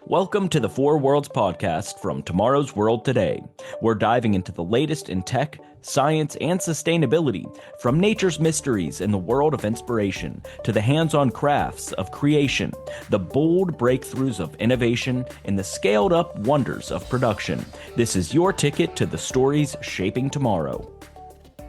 Welcome to the Four Worlds podcast from Tomorrow's World Today. We're diving into the latest in tech, science, and sustainability, from nature's mysteries in the world of inspiration to the hands-on crafts of creation, the bold breakthroughs of innovation, and the scaled-up wonders of production. This is your ticket to the stories shaping tomorrow.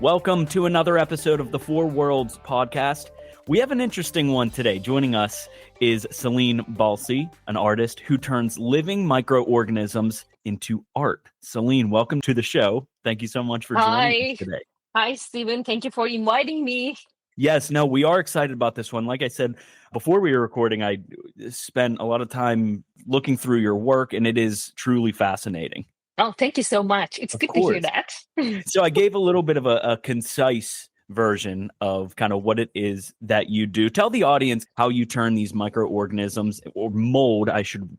Welcome to another episode of the Four Worlds podcast. We have an interesting one today. Joining us is Selin Balci, an artist who turns living microorganisms into art. Selin, welcome to the show. Thank you so much for joining us today. Hi, Stephen. Thank you for inviting me. Yes, no, we are excited about this one. Like I said, before we were recording, I spent a lot of time looking through your work, and it is truly fascinating. Oh, thank you so much. It's good to hear that. So I gave a little bit of a concise version of kind of what it is that you do. Tell the audience how you turn these microorganisms, or mold,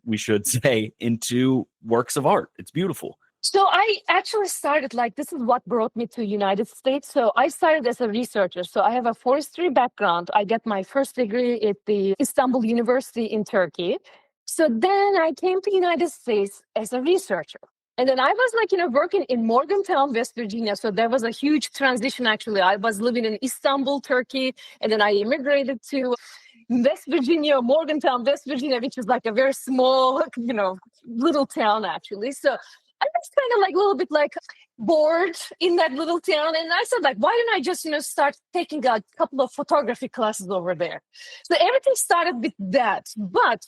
we should say, into works of art. It's beautiful. So I actually started, this is what brought me to United States. So I started as a researcher. So I have a forestry background. I got my first degree at the Istanbul University in Turkey. So then I came to United States as a researcher. And then I was working in Morgantown, West Virginia. So there was a huge transition, actually. I was living in Istanbul, Turkey, and then I immigrated to West Virginia, Morgantown, West Virginia, which is like a very small, little town, actually. So I was kind of a little bit bored in that little town. And I said, why don't I just, start taking a couple of photography classes over there? So everything started with that. But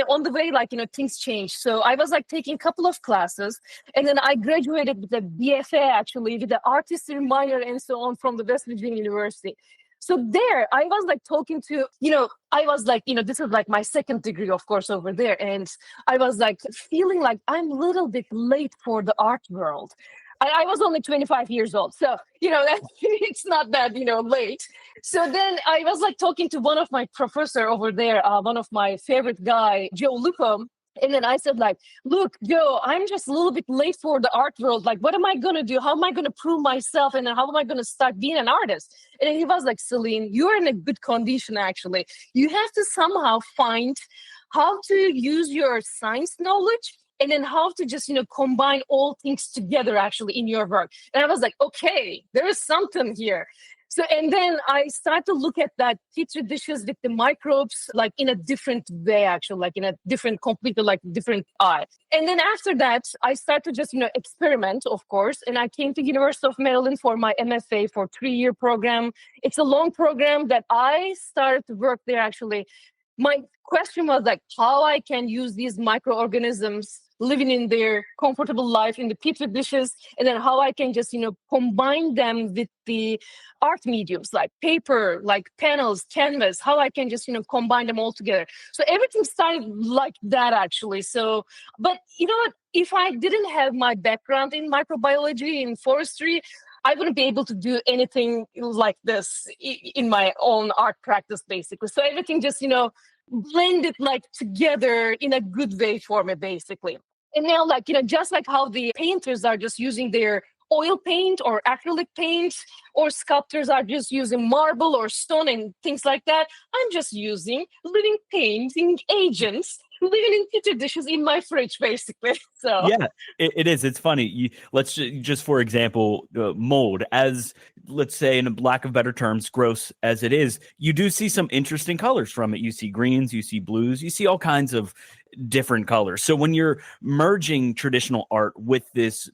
on the way, things changed. So I was taking a couple of classes, and then I graduated with a BFA, actually, with the artistry minor and so on from the West Virginia University. So there, I was talking to, this is my second degree, of course, over there. And I was feeling I'm a little bit late for the art world. I was only 25 years old. So, it's not that, late. So then I was talking to one of my professor over there, one of my favorite guy, Joe Lupo. And then I said, look, Joe, I'm just a little bit late for the art world. What am I going to do? How am I going to prove myself? And then how am I going to start being an artist? And then he was like, Selin, you're in a good condition, actually. You have to somehow find how to use your science knowledge and then how to just, combine all things together, actually, in your work. And I was like, okay, there is something here. So, and then I started to look at that petri dishes with the microbes, in a different way, actually, in a different, completely, different eye. And then after that, I started to just, experiment, of course. And I came to University of Maryland for my MFA for 3-year program. It's a long program that I started to work there, actually. My question was how I can use these microorganisms living in their comfortable life in the petri dishes, and then how I can just, combine them with the art mediums like paper, like panels, canvas, how I can just, combine them all together. So everything started like that, actually. So, but you know what, if I didn't have my background in microbiology, in forestry, I wouldn't be able to do anything like this in my own art practice, basically. So everything just, blended together in a good way for me, basically. And now, just like how the painters are just using their oil paint or acrylic paint, or sculptors are just using marble or stone and things like that, I'm just using living painting agents living in petri dishes in my fridge, basically. So yeah, it is. It's funny. Let's just for example, mold, as let's say, in a lack of better terms, gross as it is, you do see some interesting colors from it. You see greens, you see blues, you see all kinds of different colors. So when you're merging traditional art with these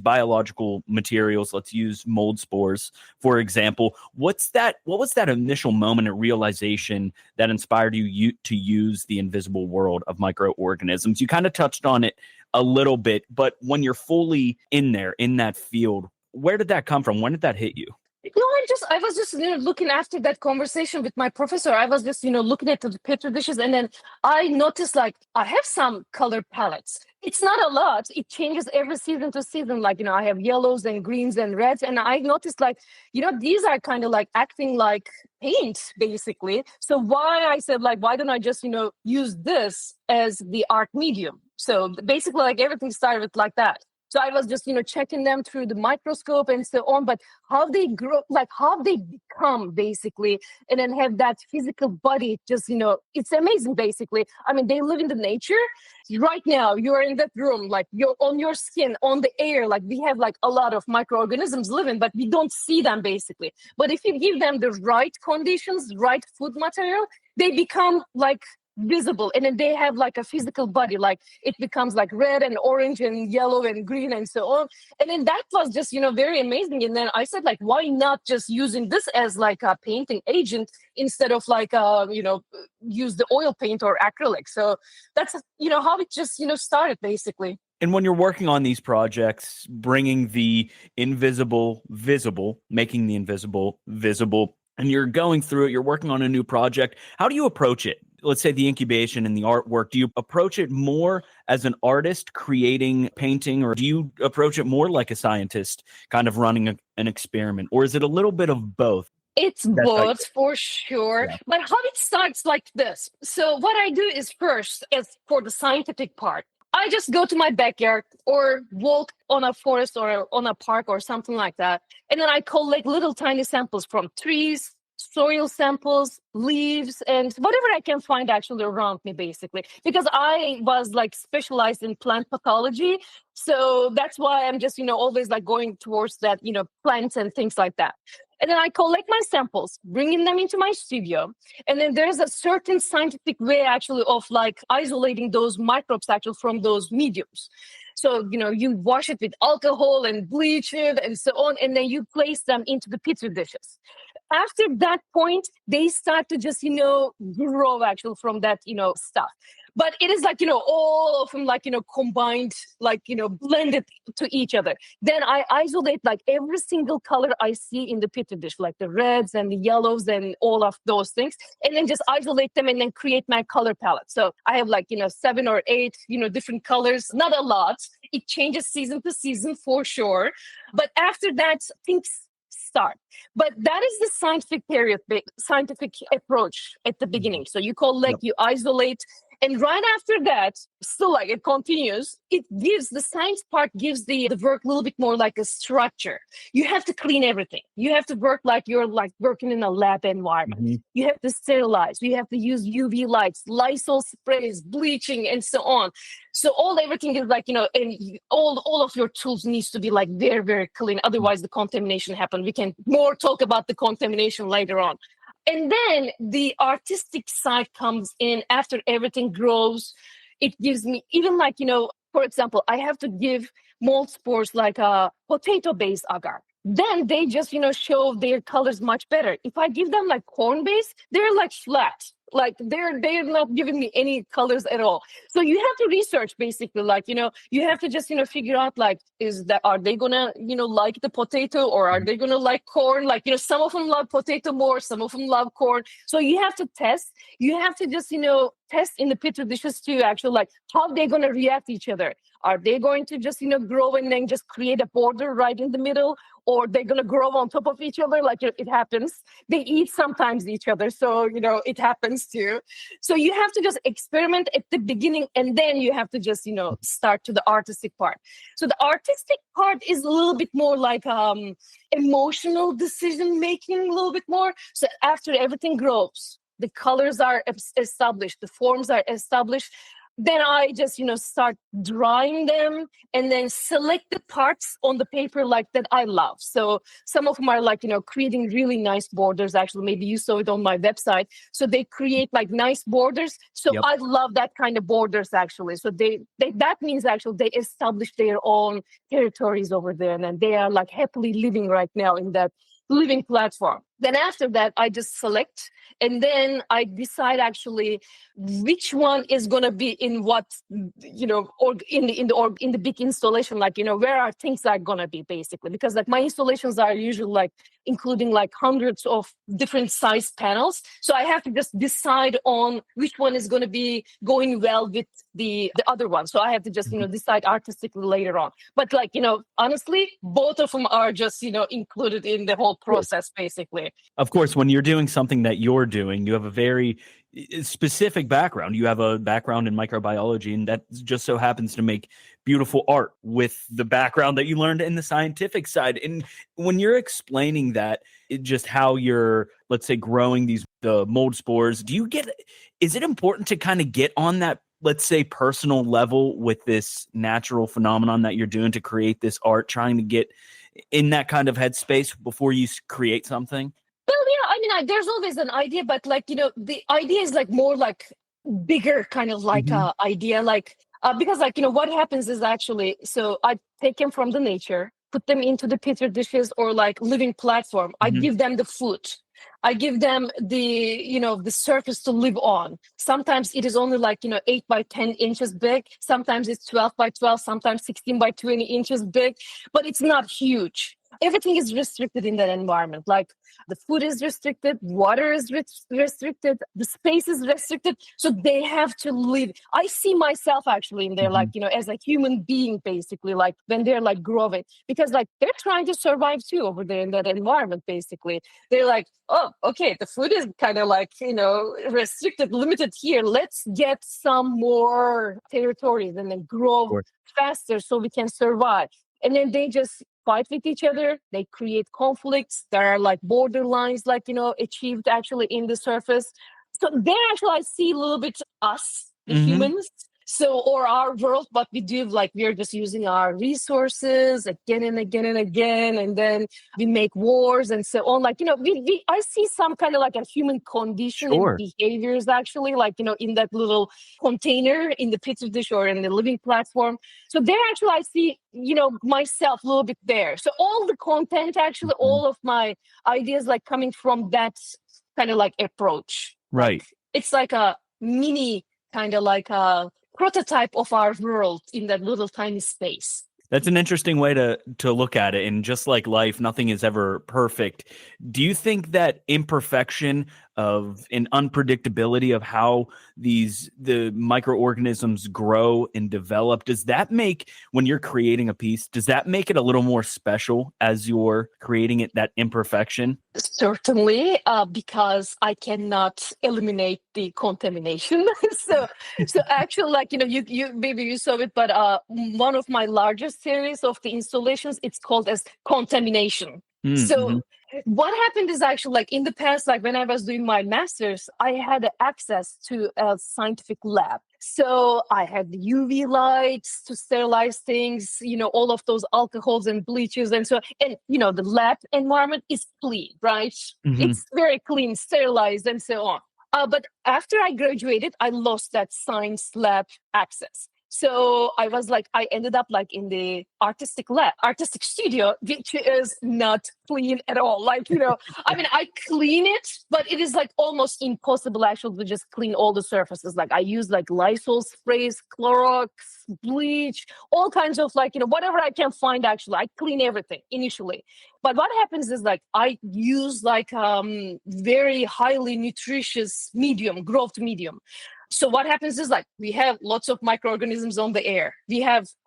biological materials, let's use mold spores, for example, what was that initial moment of realization that inspired you to use the invisible world of microorganisms? You kind of touched on it a little bit, but when you're fully in there, in that field, where did that come from? When did that hit you? No, I was just looking after that conversation with my professor. I was just looking at the petri dishes, and then I noticed I have some color palettes. It's not a lot. It changes every season to season. I have yellows and greens and reds, and I noticed these are kind of acting like paint, basically. So I said why don't I just use this as the art medium? So basically everything started with like that. So I was just, checking them through the microscope and so on, but how they grow, like how they become basically, and then have that physical body, just, it's amazing basically. I mean, they live in the nature. Right now, you're in that room, like you're on your skin, on the air, like we have like a lot of microorganisms living, but we don't see them basically. But if you give them the right conditions, right food material, they become like visible, and then they have like a physical body, like it becomes like red and orange and yellow and green and so on. And then that was just very amazing. And then I said, like, why not just using this as like a painting agent instead of like use the oil paint or acrylic. So that's how it just started basically. And when you're working on these projects, bringing the invisible visible, making the invisible visible, and you're going through it, you're working on a new project, how do you approach it? Let's say the incubation and the artwork. Do you approach it more as an artist creating painting, or do you approach it more like a scientist kind of running an experiment? Or is it a little bit of both? It's both for sure. Yeah. But how it starts like this. So what I do is first, as for the scientific part, I just go to my backyard or walk on a forest or on a park or something like that. And then I collect little tiny samples from trees, soil samples, leaves, and whatever I can find actually around me, basically. Because I was like specialized in plant pathology. So that's why I'm just, always like going towards that, plants and things like that. And then I collect my samples, bringing them into my studio. And then there's a certain scientific way actually of like isolating those microbes actually from those mediums. So, you wash it with alcohol and bleach it and so on. And then you place them into the petri dishes. After that point, they start to just, grow actually from that, stuff. But it is like, all of them like, combined, like, blended to each other. Then I isolate like every single color I see in the petri dish, like the reds and the yellows and all of those things. And then just isolate them and then create my color palette. So I have like, 7 or 8, different colors, not a lot. It changes season to season for sure. But after that, things start. But that is the scientific approach at the beginning. So you collect, you isolate, and right after that, still like it continues, it gives the science part gives the work a little bit more like a structure. You have to clean everything. You have to work like you're like working in a lab environment. Mm-hmm. You have to sterilize. You have to use UV lights, Lysol sprays, bleaching, and so on. So everything is like, and all of your tools needs to be like very, very clean. Otherwise the contamination happens. We can more talk about the contamination later on. And then the artistic side comes in after everything grows. It gives me even like, for example, I have to give mold spores like a potato-based agar. Then they just, show their colors much better. If I give them like corn-based, they're like flat. Like they're not giving me any colors at all. So you have to research basically, like, you have to just, figure out like, are they gonna, like the potato, or are they gonna like corn? Like, some of them love potato more, some of them love corn. So you have to test. You have to just, test in the petri dishes too, actually, like how they're gonna react to each other. Are they going to just, grow and then just create a border right in the middle? Or they're going to grow on top of each other, like it happens. They eat sometimes each other, so, it happens too. So you have to just experiment at the beginning, and then you have to just, start to the artistic part. So the artistic part is a little bit more like emotional decision-making, a little bit more. So after everything grows, the colors are established, the forms are established, then I just, start drawing them and then select the parts on the paper like that I love. So some of them are like, creating really nice borders. Actually, maybe you saw it on my website. So they create like nice borders. So yep. I love that kind of borders actually. So they that means actually they establish their own territories over there, and then they are like happily living right now in that living platform. Then after that, I just select, and then I decide actually which one is going to be in what, or in the big installation, like, where our things are going to be basically, because like my installations are usually like including like hundreds of different size panels. So I have to just decide on which one is going to be going well with the other one. So I have to just, decide artistically later on. But like, honestly, both of them are just, included in the whole process basically. Of course, when you're doing something that you're doing, you have a very specific background. You have a background in microbiology, and that just so happens to make beautiful art with the background that you learned in the scientific side. And when you're explaining that, just how you're, let's say, growing the mold spores, is it important to kind of get on that, let's say, personal level with this natural phenomenon that you're doing to create this art, trying to get in that kind of headspace before you create something? Well, yeah, I mean, there's always an idea, but like, the idea is like more like bigger kind of like Hmm. idea, like, because like, what happens is actually, so I take them from the nature, put them into the petri dishes or like living platform. I Hmm. give them the food. I give them the surface to live on. Sometimes it is only like, 8 by 10 inches big. Sometimes it's 12 by 12, sometimes 16 by 20 inches big, but it's not huge. Everything is restricted in that environment. Like the food is restricted, water is restricted, the space is restricted. So they have to live. I see myself actually in there, like, Hmm. as a human being, basically, like when they're like growing, because like they're trying to survive too over there in that environment, basically. They're like, oh, okay, the food is kind of like, restricted, limited here. Let's get some more territories and then grow faster so we can survive. And then they just fight with each other. They create conflicts. There are like borderlines, like, achieved actually in the surface. So there actually I see a little bit us, the Hmm. humans. So, or our world, what we do, like we're just using our resources again and again and again. And then we make wars and so on. Like, I see some kind of like a human condition and Sure. behaviors actually, like, in that little container in the petri dish or in the living platform. So there actually I see, myself a little bit there. So all the content, actually, Mhm. all of my ideas like coming from that kind of like approach. Right. Like it's like a mini kind of like a prototype of our world in that little tiny space. That's an interesting way to look at it. And just like life, nothing is ever perfect. Do you think that imperfection of an unpredictability of how the microorganisms grow and develop, does that make, when you're creating a piece, does that make it a little more special as you're creating it, that imperfection? Certainly, because I cannot eliminate the contamination. so, so actually, like, you maybe you saw it, but one of my largest series of the installations, it's called as contamination. So Mm-hmm. what happened is actually like in the past, like when I was doing my master's, I had access to a scientific lab. So I had the UV lights to sterilize things, all of those alcohols and bleaches. And so, and, the lab environment is clean, right? Hmm. It's very clean, sterilized, and so on. But after I graduated, I lost that science lab access. So I was like, I ended up like in the artistic lab, artistic studio, which is not clean at all. Like, I mean, I clean it, but it is like almost impossible actually to just clean all the surfaces. Like I use like Lysol sprays, Clorox, bleach, all kinds of like, whatever I can find actually. I clean everything initially. But what happens is like I use like very highly nutritious medium, growth medium. So what happens is like we have lots of microorganisms on the air.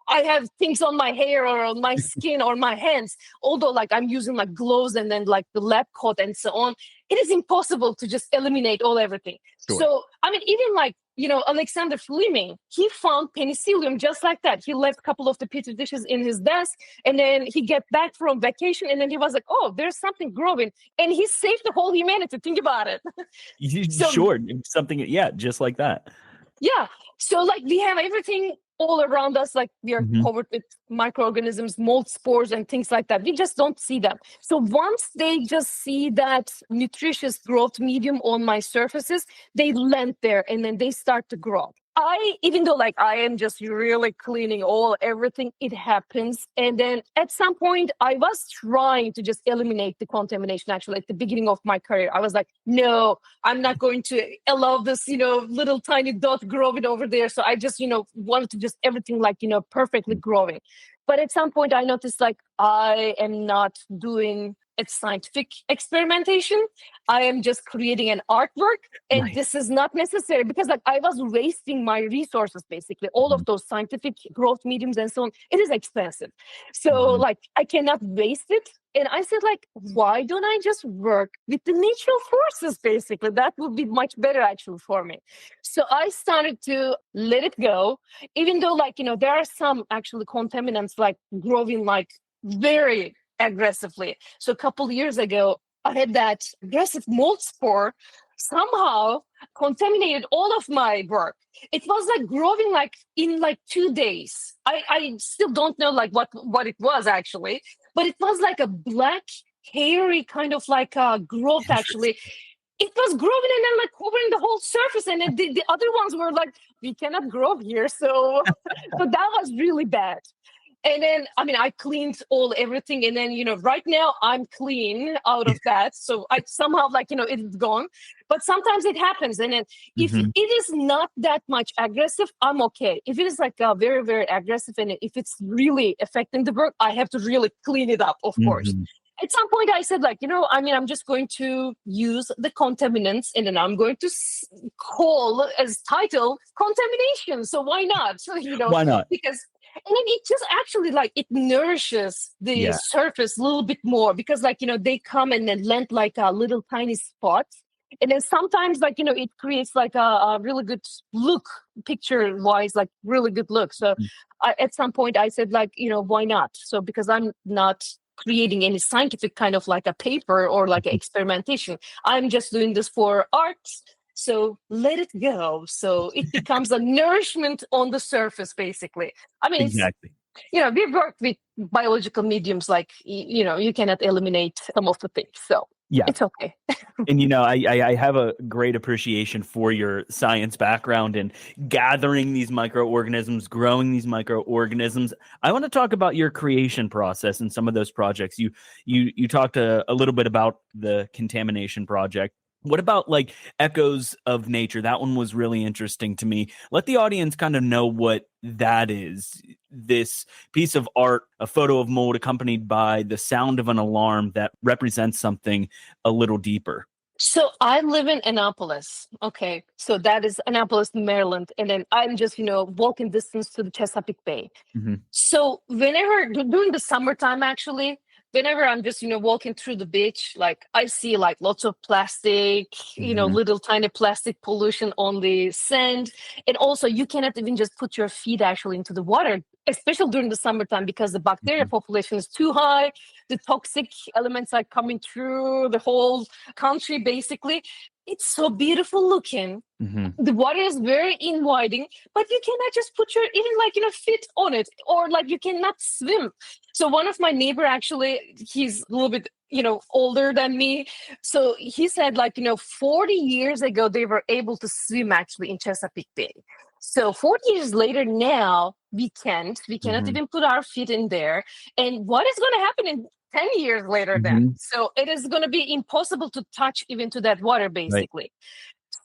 I have things on my hair or on my skin or my hands. Although like I'm using like gloves and then like the lab coat and so on, it is impossible to just eliminate everything. Sure. So I mean, even like Alexander Fleming, he found penicillium just like that. He left a couple of the petri dishes in his desk, and then he get back from vacation, and then he was like, "Oh, there's something growing," and he saved the whole humanity. Think about it. So Sure. Something, yeah, just like that. yeah. So like we have everything all around us, like we are Hmm. covered with microorganisms, mold spores, and things like that. We just don't see them. So once they just see that nutritious growth medium on my surfaces, they land there and then they start to grow. Even though like I am just really cleaning everything, it happens. And then at some point, I was trying to just eliminate the contamination. Actually, at the beginning of my career, I was like, no, I'm not going to allow this, little tiny dot growing over there. So I just, wanted to just everything like, perfectly growing. But at some point I noticed like I am not doing it's scientific experimentation. I am just creating an artwork, and Right. this is not necessary because like I was wasting my resources basically. All Mhm. of those scientific growth mediums and so on, it is expensive. So Mhm. like I cannot waste it. And I said, like, why don't I just work with the natural forces, basically? That would be much better, actually, for me. So I started to let it go, even though, like, there are some actually contaminants, like, growing, like, very aggressively. So a couple years ago, I had that aggressive mold spore somehow contaminated all of my work. It was like growing like in like 2 days. I still don't know like what it was actually, but it was like a black, hairy kind of like growth actually. Interesting. It was growing and then like covering the whole surface, and then the other ones were like, we cannot grow here. So so that was really bad. And then, I mean, I cleaned everything. And then, right now I'm clean out of that. So I somehow like, it's gone. But sometimes it happens. And then if it Mhm. is not that much aggressive, I'm okay. If it is like very, very aggressive and if it's really affecting the work, I have to really clean it up, of course. Mhm. At some point I said like, I mean, I'm just going to use the contaminants and then I'm going to call as title contamination. So why not? So, Why not? because and then it just actually like it nourishes the Yeah. surface a little bit more because like they come and then land like a little tiny spots, and then sometimes like it creates like a really good look, picture wise, like really good look. So Mm. at some point I said like why not, so because I'm not creating any scientific kind of like a paper or like a experimentation, I'm just doing this for art. So let it go. So it becomes a nourishment on the surface, basically. I mean, it's, Exactly. we've worked with biological mediums, like, you cannot eliminate some of the things. So Yeah. it's okay. And I have a great appreciation for your science background and gathering these microorganisms, growing these microorganisms. I want to talk about your creation process and some of those projects. You talked a little bit about the contamination project. What about like Echoes of Nature? That one was really interesting to me. Let the audience kind of know what that is. This piece of art, a photo of mold accompanied by the sound of an alarm that represents something a little deeper. So I live in Annapolis. Okay. So that is Annapolis, Maryland. And then I'm just, walking distance to the Chesapeake Bay. Mm-hmm. So whenever during the summertime, actually, whenever I'm just, walking through the beach, like I see like lots of plastic, Mm-hmm. little tiny plastic pollution on the sand. And also you cannot even just put your feet actually into the water, especially during the summertime, because the bacteria Mm-hmm. population is too high. The toxic elements are coming through the whole country, basically. It's so beautiful looking. Mm-hmm. The water is very inviting, but you cannot just put your even like feet on it, or like you cannot swim. So one of my neighbor, actually, he's a little bit older than me, so he said like 40 years ago they were able to swim actually in Chesapeake Bay. So 40 years later now we cannot Mm-hmm. even put our feet in there. And what is going to happen in 10 years later then? Mm-hmm. So it is going to be impossible to touch even to that water, Right. basically.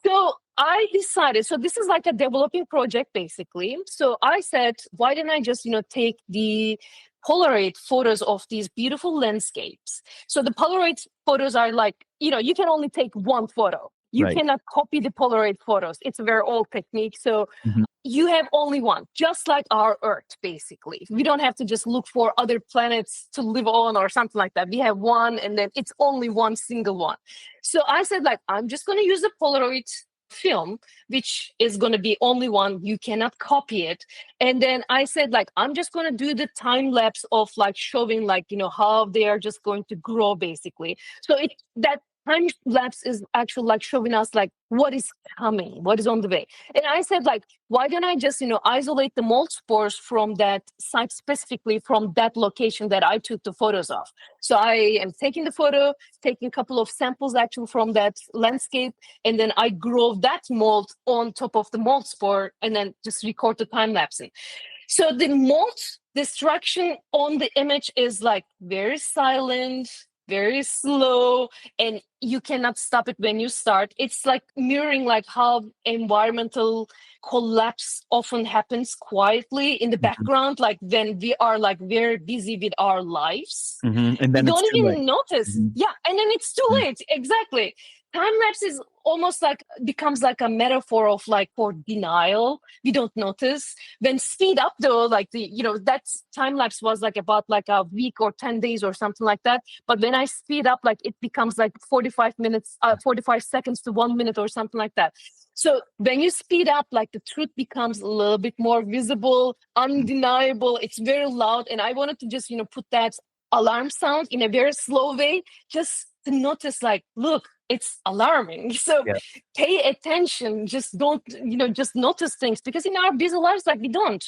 So I decided, so this is like a developing project, basically. So I said, why didn't I just, take the Polaroid photos of these beautiful landscapes? So the Polaroid photos are like, you can only take one photo. You Right. cannot copy the Polaroid photos. It's a very old technique. So Mm-hmm. you have only one, just like our Earth, basically. We don't have to just look for other planets to live on or something like that. We have one, and then it's only one single one. So I said, like, I'm just going to use the Polaroid film, which is going to be only one. You cannot copy it. And then I said, like, I'm just going to do the time lapse of like showing, like, how they are just going to grow, basically. So that time lapse is actually like showing us like what is coming, what is on the way. And I said, like, why don't I just, isolate the mold spores from that site, specifically from that location that I took the photos of. So I am taking the photo, taking a couple of samples actually from that landscape, and then I grow that mold on top of the mold spore and then just record the time lapsing. So the mold destruction on the image is like very silent, very slow, and you cannot stop it when you start. It's like mirroring like how environmental collapse often happens quietly in the Mhm. background, like when we are like very busy with our lives. And We then it's don't too late. even notice. Mhm. Yeah, and then it's too Mhm. late. Exactly. Time lapse is almost like becomes like a metaphor of like for denial. We don't notice. When speed up though, like that time lapse was like about like a week or 10 days or something like that. But when I speed up, like it becomes like 45 minutes, 45 seconds to 1 minute or something like that. So when you speed up, like the truth becomes a little bit more visible, undeniable. It's very loud. And I wanted to just, put that alarm sound in a very slow way, just to notice like, look, it's alarming. So Yeah. pay attention. Just don't, just notice things, because in our busy lives, like we don't.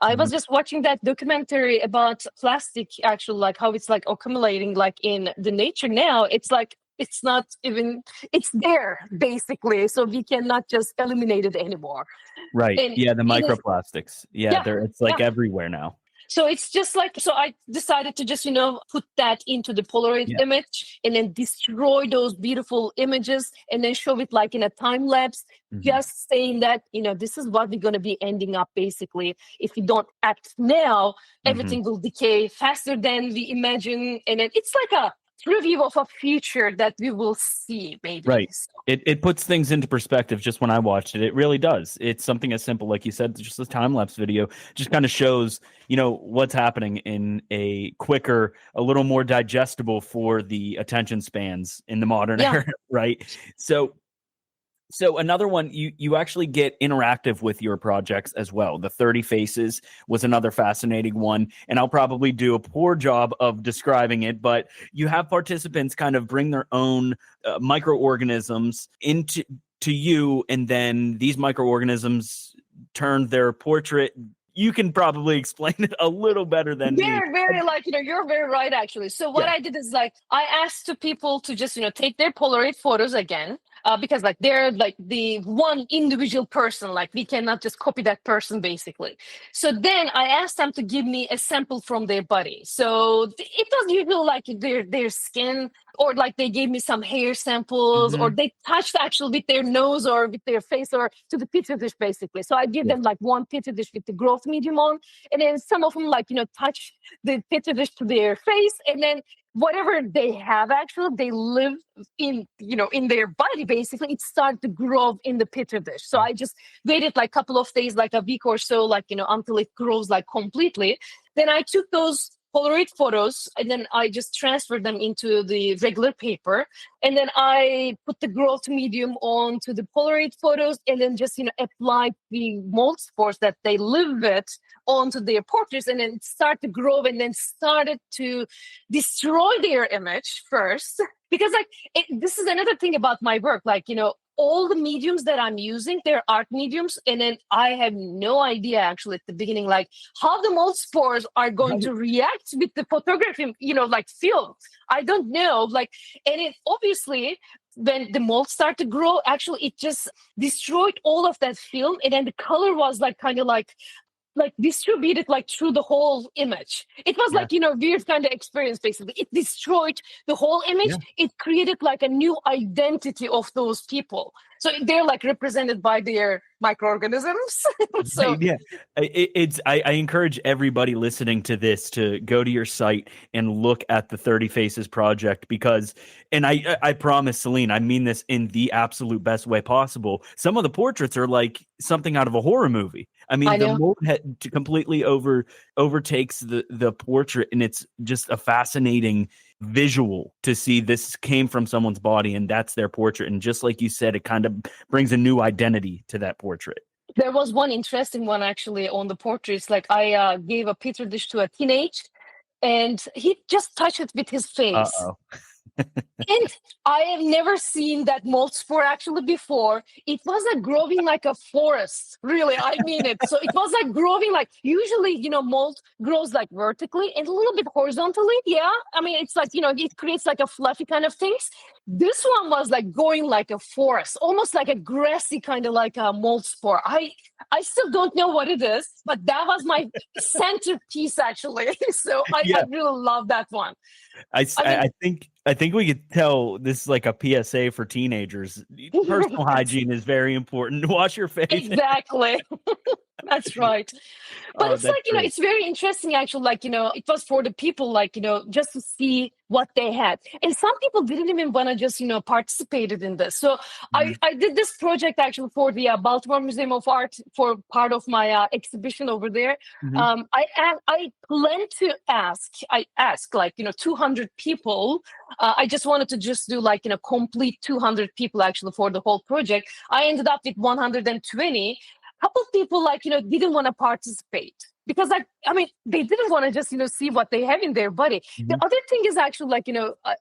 I Mhm. was just watching that documentary about plastic, actually, like how it's like accumulating like in the nature now. It's like, it's not even, it's there basically. So we cannot just eliminate it anymore. Right. And Yeah, the in, microplastics. Yeah, yeah, it's yeah. like everywhere now. So it's just like, so I decided to just, put that into the Polaroid Yeah. image and then destroy those beautiful images and then show it like in a time lapse, Mhm. just saying that, this is what we're going to be ending up basically. If we don't act now, Mhm. everything will decay faster than we imagine. And then it's like a preview of a future that we will see maybe. Right. It puts things into perspective just when I watched it. It really does. It's something as simple, like you said, just a time lapse video just kind of shows, what's happening in a quicker, a little more digestible for the attention spans in the modern Yeah. era, right? So another one, you actually get interactive with your projects as well. The 30 faces was another fascinating one, and I'll probably do a poor job of describing it, but you have participants kind of bring their own microorganisms into you, and then these microorganisms turn their portrait. You can probably explain it a little better than me. Very, very like, you're very right, actually. So what Yeah. I did is like, I asked the people to just, take their Polaroid photos again, because like they're like the one individual person, like we cannot just copy that person basically. So then I asked them to give me a sample from their body. So it was usually like their skin, or like they gave me some hair samples, or Hmm. they touched actually with their nose or with their face or to the petri dish basically. So I give Yeah. them like one petri dish with the growth medium on, and then some of them like touch the petri dish to their face, and then whatever they have actually they live in in their body basically, it started to grow in the petri dish. So I just waited like a couple of days, like a week or so, like until it grows like completely. Then I took those Polaroid photos and then I just transferred them into the regular paper, and then I put the growth medium onto the Polaroid photos, and then just applied the mold spores that they live with onto their portraits, and then start to grow, and then started to destroy their image first. Because like this is another thing about my work, like all the mediums that I'm using, they're art mediums, and then I have no idea actually at the beginning, like how the mold spores are going Right. to react with the photography, like film. I don't know, like, and it obviously when the mold started to grow, actually it just destroyed all of that film, and then the color was like kind of like distributed like through the whole image. It was Yeah. like weird kind of experience basically. It destroyed the whole image. Yeah. It created like a new identity of those people, so they're like represented by their microorganisms. So Right, yeah. I encourage everybody listening to this to go to your site and look at the 30 Faces project, because, and I promise, Celine, I mean this in the absolute best way possible. Some of the portraits are like something out of a horror movie. I mean, I the know. mold completely overtakes the portrait, and it's just a fascinating visual to see this came from someone's body and that's their portrait. And just like you said, it kind of brings a new identity to that portrait. There was one interesting one actually on the portraits. Like I gave a petri dish to a teenage, and he just touched it with his face. Uh-oh. And I have never seen that mold spore actually before. It was like growing like a forest. Really, I mean it. So it was like growing like usually, mold grows like vertically and a little bit horizontally. Yeah. I mean, it's like, it creates like a fluffy kind of things. This one was like going like a forest, almost like a grassy kind of like a mold spore. I still don't know what it is, but that was my centerpiece actually. So I Yeah, really love that one. I mean, I think we could tell this is like a PSA for teenagers. Personal hygiene is very important. Wash your face. exactly. That's right. But Oh, it's that's like, great. it's very interesting actually, like, it was for the people, like, just to see what they had. And some people didn't even want to just, participated in this. So Mhm, I did this project actually for the Baltimore Museum of Art for part of my exhibition over there. mhm, I plan to I asked like, 200 people. I just wanted to just do like, complete 200 people actually for the whole project. I ended up with 120. Couple people like didn't want to participate because like I mean they didn't want to just see what they have in their body. The mhm. other thing is actually like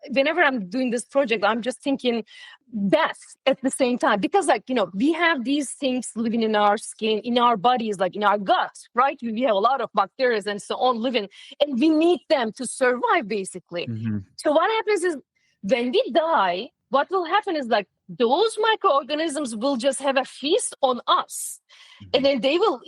whenever I'm doing this project I'm just thinking death at the same time because like we have these things living in our skin, in our bodies, like in our gut, right? We have a lot of bacteria and so on living, and we need them to survive basically. Mhm. So what happens is when we die, what will happen is like those microorganisms will just have a feast on us, and Mhm. then they will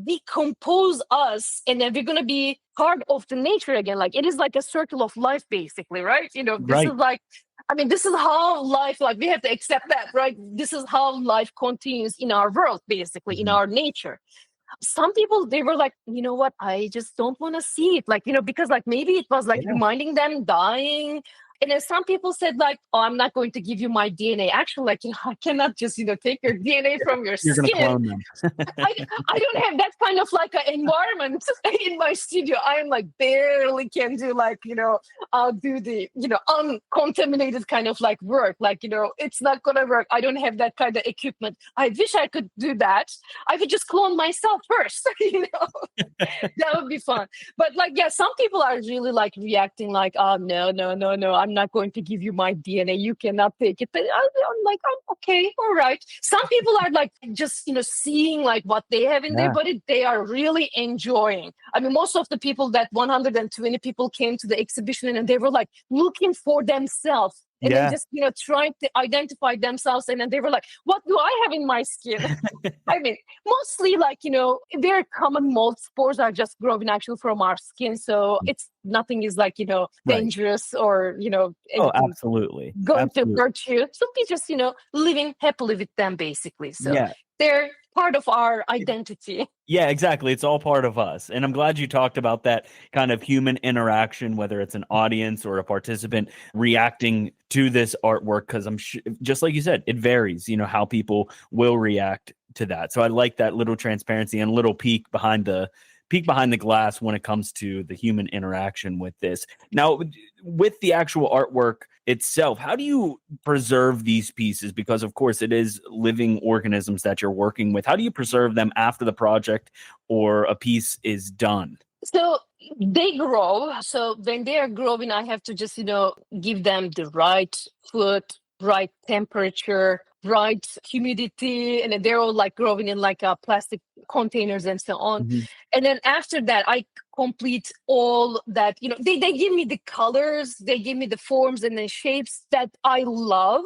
decompose us, and then we're going to be part of the nature again. Like it is like a circle of life basically, right? This is Right. like, I mean, this is how life, like we have to accept that, right? This is how life continues in our world basically, in Mhm. our nature. Some people, they were like, you know what, I just don't want to see it, like because like maybe it was like Yeah, reminding them dying. And then some people said like, oh, I'm not going to give you my DNA. Actually, like, I cannot just take your DNA from your you're gonna skin. clone them. I, I don't have that kind of like an environment in my studio. I am like barely can do like, I'll do the, uncontaminated kind of like work. Like, it's not going to work. I don't have that kind of equipment. I wish I could do that. I could just clone myself first, that would be fun. But like, yeah, some people are really like reacting like, oh, no, no, no, no, I'm not going to give you my DNA. You cannot take it. But I'm like, I'm okay, all right. Some people are like just, seeing like what they have in their Yeah, body, they are really enjoying. I mean, most of the people, that 120 people came to the exhibition and they were like looking for themselves. And then yeah. just, trying to identify themselves. And then they were like, what do I have in my skin? I mean, mostly like, very common mold spores are just growing actually from our skin. So it's nothing is like, Right. dangerous or, Oh, anything absolutely. going to Absolutely. hurt you. So we just, living happily with them basically. So Yeah. they're part of our identity. Yeah, exactly. It's all part of us. And I'm glad you talked about that kind of human interaction, whether it's an audience or a participant reacting to this artwork, because just like you said, it varies, how people will react to that. So I like that little transparency and little peek behind the glass when it comes to the human interaction with this. Now, with the actual artwork itself, how do you preserve these pieces? Because of course it is living organisms that you're working with. How do you preserve them after the project or a piece is done? So they grow. So when they are growing, I have to just, give them the right food, right temperature, right humidity. And then they're all like growing in like plastic containers and so on. Mhm. And then after that, I complete all that, they give me the colors, they give me the forms and the shapes that I love.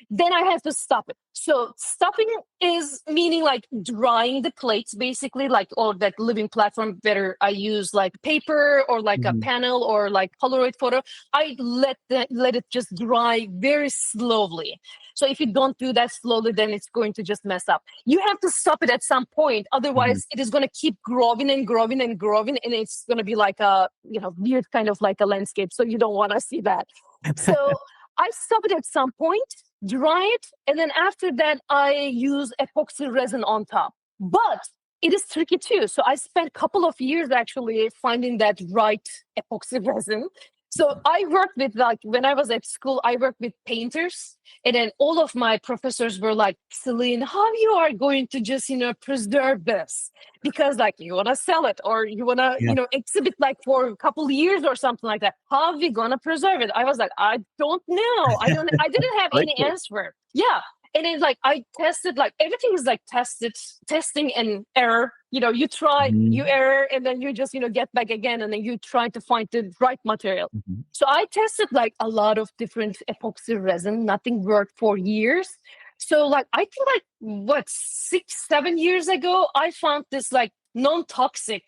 Then I have to stop it. So stopping is meaning like drying the plates basically, like, or that living platform, whether I use like paper or like a Mhm. panel or like Polaroid photo, I let it just dry very slowly. So if you don't do that slowly, then it's going to just mess up. You have to stop it at some point, Mhm. otherwise it is going to keep growing and growing and growing, and it's going to be like a weird kind of like a landscape. So you don't want to see that. So I stop it at some point, dry it, and then after that, I use epoxy resin on top. But it is tricky too. So I spent a couple of years actually finding that right epoxy resin. So I worked with, like, when I was at school, I worked with painters, and then all of my professors were like, Celine, how you are going to just, preserve this? Because like you want to sell it or you want to, Yeah. exhibit like for a couple of years or something like that. How are we going to preserve it? I was like, I don't know. I didn't have Great any question. answer. Yeah. And then like I tested, like everything is like testing and error. You try, you Mhm. error, and then you just, get back again, and then you try to find the right material. Mhm. So I tested like a lot of different epoxy resin. Nothing worked for years. So like I think like what 6, 7 years ago, I found this like non-toxic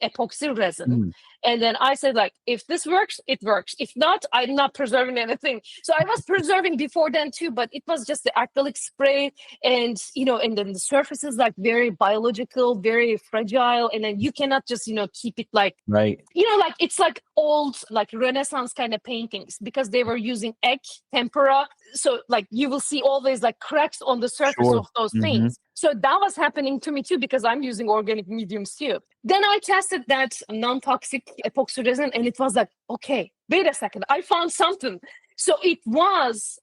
epoxy resin. Mm. And then I said, like, if this works, it works. If not, I'm not preserving anything. So I was preserving before then too, but it was just the acrylic spray. And, and then the surface is like very biological, very fragile. And then you cannot just, keep it like, Right. like it's like old, like Renaissance kind of paintings because they were using egg tempera. So like you will see always like cracks on the surface Sure. of those Hmm. things. So that was happening to me too because I'm using organic mediums too. Then I tested that non-toxic epoxy resin and it was like, okay, wait a second, I found something. So it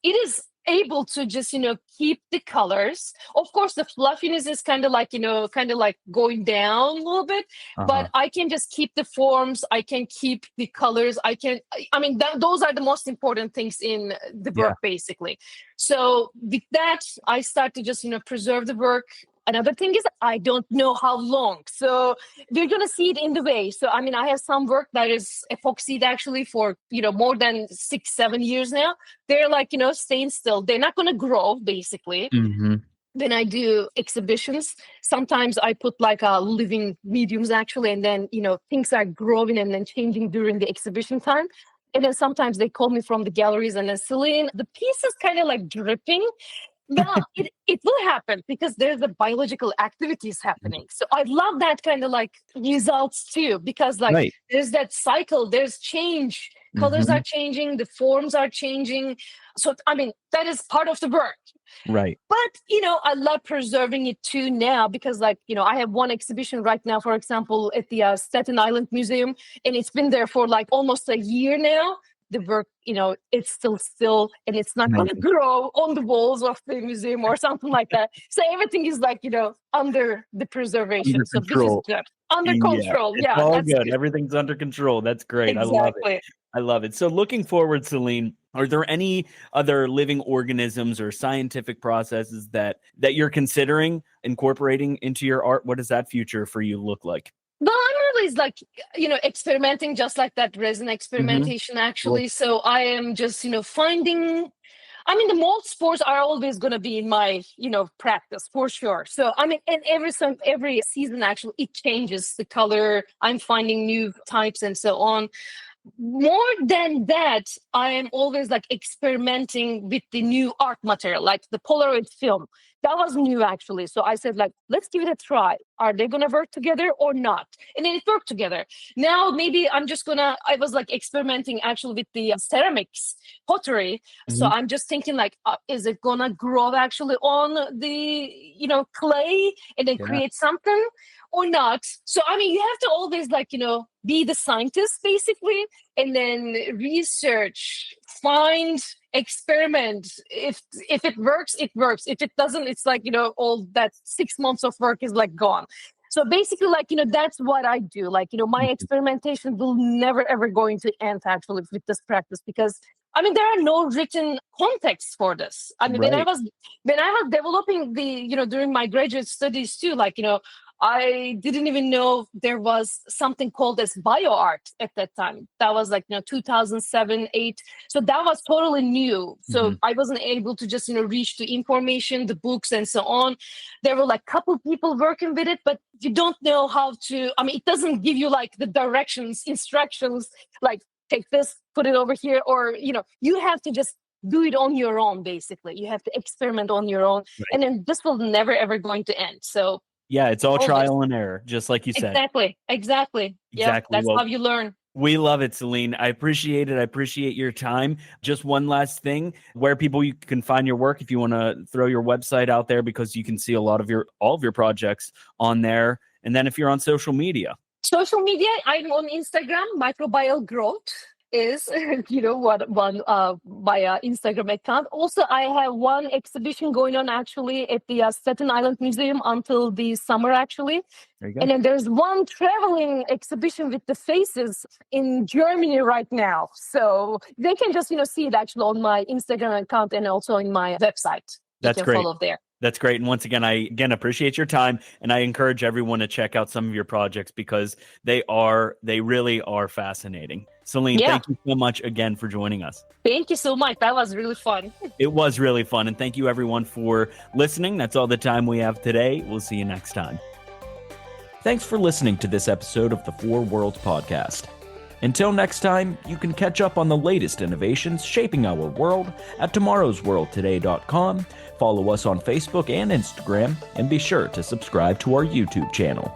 is able to just, keep the colors. Of course, the fluffiness is kind of like going down a little bit, but Uh-huh. I can just keep the forms. I can keep the colors. Those are the most important things in the Yeah. work, basically. So with that, I start to just, preserve the work. Another thing is I don't know how long. So we're going to see it in the way. So, I have some work that is epoxied actually for, more than 6, 7 years now. They're like, staying still. They're not going to grow, basically. Hmm. When I do exhibitions, sometimes I put like living mediums actually, and then, things are growing and then changing during the exhibition time. And then sometimes they call me from the galleries and then, Celine, the piece is kind of like dripping. Well, it will happen because there's the biological activities happening. So I love that kind of like results too, because like Right. there's that cycle, there's change, colors Hmm. are changing, the forms are changing. So that is part of the work. Right. But I love preserving it too now because like I have one exhibition right now, for example, at the Staten Island Museum, and it's been there for like almost a year now. The work, it's still, and it's not going to Amazing. grow on the walls of the museum or something like that. So everything is like, under the Under preservation. So which is control. good. Under Yeah, control. it's Yeah, all that's good. good. Everything's under control. That's great. I love it. Exactly. I love it. So looking forward, Celine, are there any other living organisms or scientific processes that you're considering incorporating into your art? What does that future for you look like? Well, I'm always like, experimenting just like that resin Hmm. experimentation, Sure. actually. So I am just, finding, the mold spores are always going to be in my, practice for sure. So, and every season, actually, it changes the color. I'm finding new types and so on. More than that, I am always like experimenting with the new art material, like the Polaroid film. That was new actually. So I said, like, let's give it a try. Are they gonna work together or not? And then it worked together. Now maybe I was like experimenting actually with the ceramics pottery. So Hmm. I'm just thinking like, is it gonna grow actually on the, clay and then Yeah. create something or not? So you have to always like, be the scientist basically, and then research, find, experiment. If it works, it works. If it doesn't, it's like, all that 6 months of work is like gone. So basically, like, that's what I do. Like, my Mhm. experimentation will never ever going to end actually with this practice because there are no written contexts for this. Right. When I was developing the, during my graduate studies too, like, I didn't even know there was something called as bioart at that time. That was like, 2007, 8. So that was totally new. Hmm. So I wasn't able to just, reach the information, the books and so on. There were like couple people working with it, but you don't know how to, it doesn't give you like the directions, instructions, like take this, put it over here, or, you have to just do it on your own, basically. You have to experiment on your own. Right. And then this will never ever going to end. So Yeah, it's all always. trial and error, just like you said. Exactly. Yeah, Exactly. that's Well, how you learn. we love it, Celine. I appreciate it. I appreciate your time. Just one last thing, where people you can find your work if you want to throw your website out there because you can see a lot of all of your projects on there. And then if you're on social media. Social media, I'm on Instagram. Microbial growth is, what one my Instagram account. Also, I have one exhibition going on actually at the Staten Island Museum until the summer actually. There you go. And then there's one traveling exhibition with the faces in Germany right now. So they can just, see it actually on my Instagram account and also in my website. That's can great. follow there. That's great. And once again, I appreciate your time, and I encourage everyone to check out some of your projects because they really are fascinating. Selin, thank you so much again for joining us. Thank you so much. That was really fun. It was really fun. And thank you everyone for listening. That's all the time we have today. We'll see you next time. Thanks for listening to this episode of the Four Worlds Podcast. Until next time, you can catch up on the latest innovations shaping our world at tomorrowsworldtoday.com. Follow us on Facebook and Instagram, and be sure to subscribe to our YouTube channel.